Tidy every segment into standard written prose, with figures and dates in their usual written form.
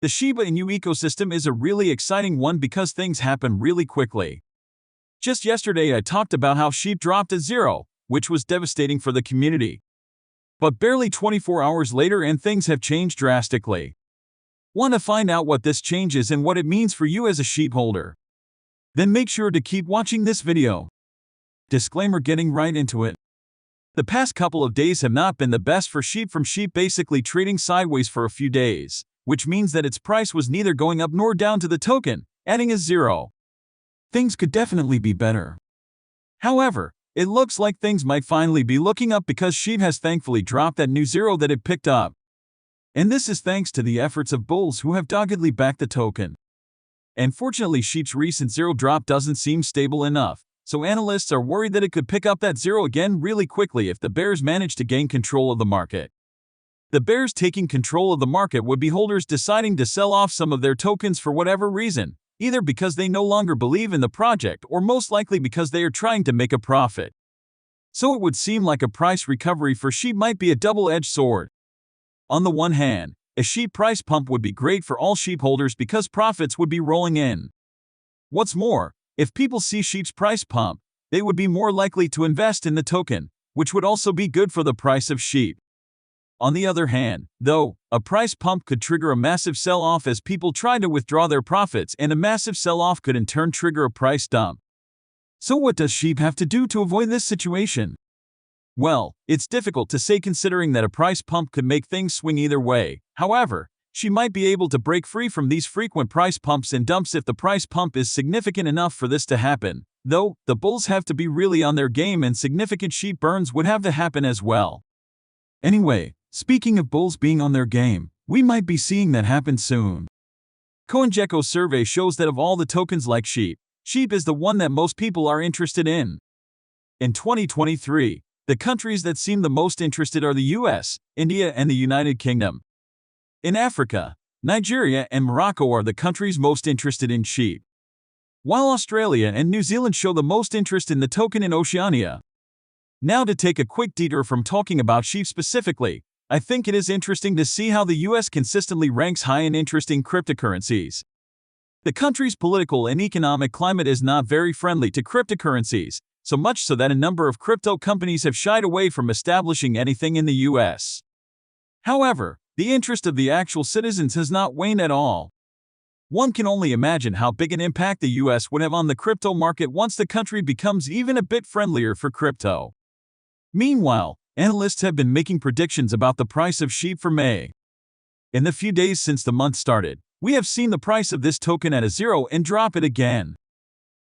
The Shiba Inu ecosystem is a really exciting one because things happen really quickly. Just yesterday I talked about how Shib dropped to zero, which was devastating for the community. But barely 24 hours later and things have changed drastically. Want to find out what this change is and what it means for you as a Shib holder? Then make sure to keep watching this video. Disclaimer, getting right into it. The past couple of days have not been the best for Shib, from Shib basically trading sideways for a few days, which means that its price was neither going up nor down to the token, adding a zero. Things could definitely be better. However, it looks like things might finally be looking up because Shib has thankfully dropped that new zero that it picked up. And this is thanks to the efforts of bulls who have doggedly backed the token. Unfortunately, Shib's recent zero drop doesn't seem stable enough, so analysts are worried that it could pick up that zero again really quickly if the bears manage to gain control of the market. The bears taking control of the market would be holders deciding to sell off some of their tokens for whatever reason, either because they no longer believe in the project or most likely because they are trying to make a profit. So it would seem like a price recovery for Shib might be a double-edged sword. On the one hand, a Shib price pump would be great for all Shib holders because profits would be rolling in. What's more, if people see Shib's price pump, they would be more likely to invest in the token, which would also be good for the price of Shib. On the other hand, though, a price pump could trigger a massive sell-off as people try to withdraw their profits, and a massive sell-off could in turn trigger a price dump. So what does Shib have to do to avoid this situation? Well, it's difficult to say considering that a price pump could make things swing either way. However, she might be able to break free from these frequent price pumps and dumps if the price pump is significant enough for this to happen. Though, the bulls have to be really on their game and significant Shib burns would have to happen as well. Anyway, speaking of bulls being on their game, we might be seeing that happen soon. CoinGecko's survey shows that of all the tokens like Shib, Shib is the one that most people are interested in. In 2023, the countries that seem the most interested are the US, India, and the United Kingdom. In Africa, Nigeria and Morocco are the countries most interested in Shib, while Australia and New Zealand show the most interest in the token in Oceania. Now, to take a quick detour from talking about Shib specifically, I think it is interesting to see how the US consistently ranks high in interest in cryptocurrencies. The country's political and economic climate is not very friendly to cryptocurrencies, so much so that a number of crypto companies have shied away from establishing anything in the US. However, the interest of the actual citizens has not waned at all. One can only imagine how big an impact the US would have on the crypto market once the country becomes even a bit friendlier for crypto. Meanwhile, analysts have been making predictions about the price of Shib for May. In the few days since the month started, we have seen the price of this token at a zero and drop it again.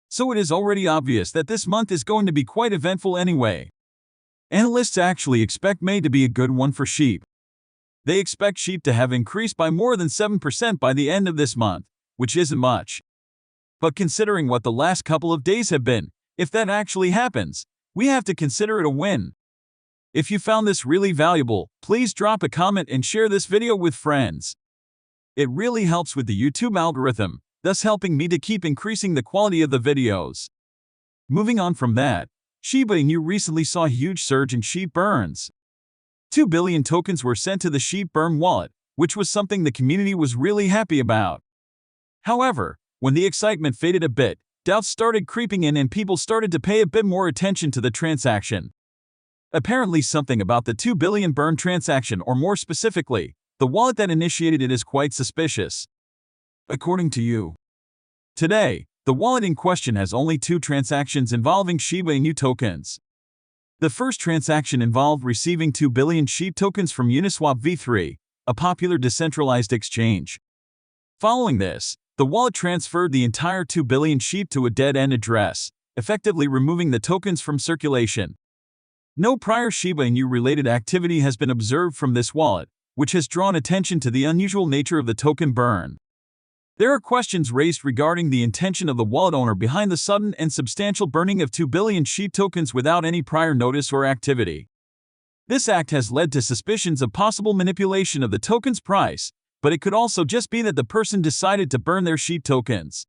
So it is already obvious that this month is going to be quite eventful anyway. Analysts actually expect May to be a good one for Shib. They expect Shib to have increased by more than 7% by the end of this month, which isn't much. But considering what the last couple of days have been, if that actually happens, we have to consider it a win. If you found this really valuable, please drop a comment and share this video with friends. It really helps with the YouTube algorithm, thus helping me to keep increasing the quality of the videos. Moving on from that, Shiba Inu recently saw a huge surge in Shib burns. 2 billion tokens were sent to the Shib burn wallet, which was something the community was really happy about. However, when the excitement faded a bit, doubts started creeping in and people started to pay a bit more attention to the transaction. Apparently something about the 2 billion burn transaction, or more specifically, the wallet that initiated it, is quite suspicious. According to you. Today, the wallet in question has only 2 transactions involving Shiba Inu tokens. The first transaction involved receiving 2 billion Shib tokens from Uniswap v3, a popular decentralized exchange. Following this, the wallet transferred the entire 2 billion Shib to a dead-end address, effectively removing the tokens from circulation. No prior Shiba Inu-related activity has been observed from this wallet, which has drawn attention to the unusual nature of the token burn. There are questions raised regarding the intention of the wallet owner behind the sudden and substantial burning of 2 billion Shib tokens without any prior notice or activity. This act has led to suspicions of possible manipulation of the token's price, but it could also just be that the person decided to burn their Shib tokens.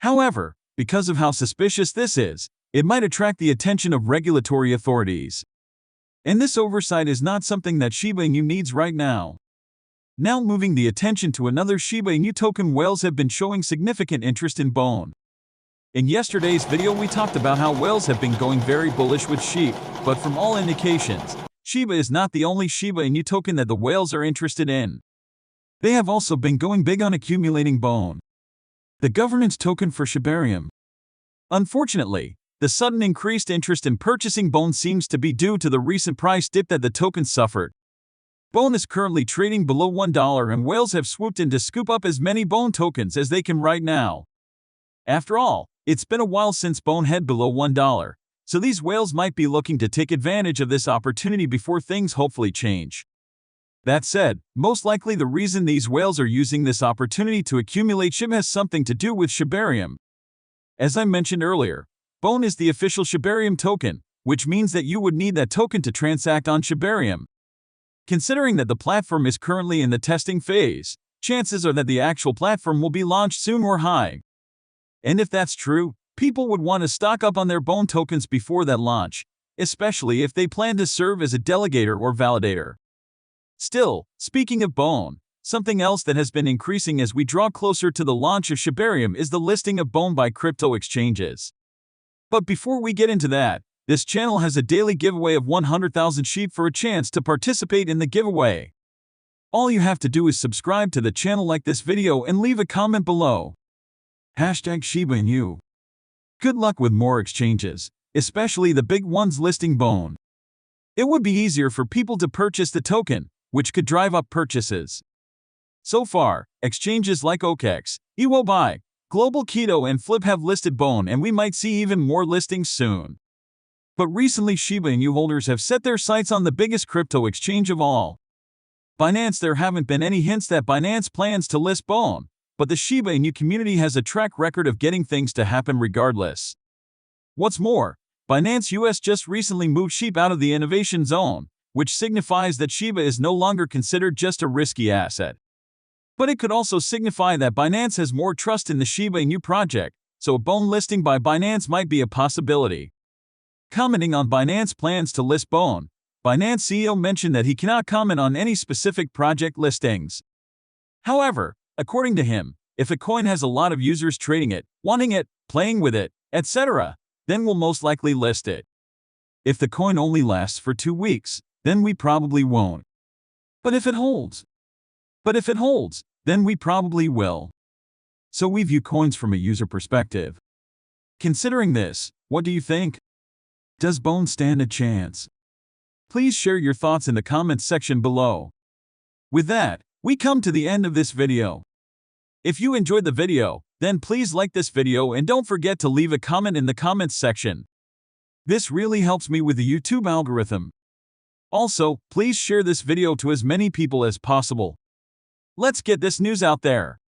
However, because of how suspicious this is, it might attract the attention of regulatory authorities. And this oversight is not something that Shiba Inu needs right now. Now moving the attention to another Shiba Inu token, whales have been showing significant interest in Bone. In yesterday's video we talked about how whales have been going very bullish with Shib, but from all indications, Shiba is not the only Shiba Inu token that the whales are interested in. They have also been going big on accumulating Bone, the governance token for Shibarium. Unfortunately, the sudden increased interest in purchasing Bone seems to be due to the recent price dip that the token suffered. Bone is currently trading below $1 and whales have swooped in to scoop up as many Bone tokens as they can right now. After all, it's been a while since Bone had below $1, so these whales might be looking to take advantage of this opportunity before things hopefully change. That said, most likely the reason these whales are using this opportunity to accumulate Shib has something to do with Shibarium. As I mentioned earlier, Bone is the official Shibarium token, which means that you would need that token to transact on Shibarium. Considering that the platform is currently in the testing phase, chances are that the actual platform will be launched soon or high. And if that's true, people would want to stock up on their Bone tokens before that launch, especially if they plan to serve as a delegator or validator. Still, speaking of Bone, something else that has been increasing as we draw closer to the launch of Shibarium is the listing of Bone by crypto exchanges. But before we get into that, this channel has a daily giveaway of 100,000 Shib for a chance to participate in the giveaway. All you have to do is subscribe to the channel, like this video, and leave a comment below. #Shiba Inu. Good luck with more exchanges, especially the big ones listing Bone. It would be easier for people to purchase the token, which could drive up purchases. So far, exchanges like OKEX, Buy, Global Keto and Flip have listed Bone, and we might see even more listings soon. But recently Shiba Inu holders have set their sights on the biggest crypto exchange of all, Binance. There haven't been any hints that Binance plans to list Bone, but the Shiba Inu community has a track record of getting things to happen regardless. What's more, Binance US just recently moved Shib out of the innovation zone, which signifies that Shiba is no longer considered just a risky asset. But it could also signify that Binance has more trust in the Shiba Inu project, so a Bone listing by Binance might be a possibility. Commenting on Binance plans to list Bone, Binance CEO mentioned that he cannot comment on any specific project listings. However, according to him, if a coin has a lot of users trading it, wanting it, playing with it, etc., then we'll most likely list it. If the coin only lasts for 2 weeks, then we probably won't. But if it holds, then we probably will. So we view coins from a user perspective. Considering this, what do you think? Does Bone stand a chance? Please share your thoughts in the comments section below. With that, we come to the end of this video. If you enjoyed the video, then please like this video and don't forget to leave a comment in the comments section. This really helps me with the YouTube algorithm. Also, please share this video to as many people as possible. Let's get this news out there.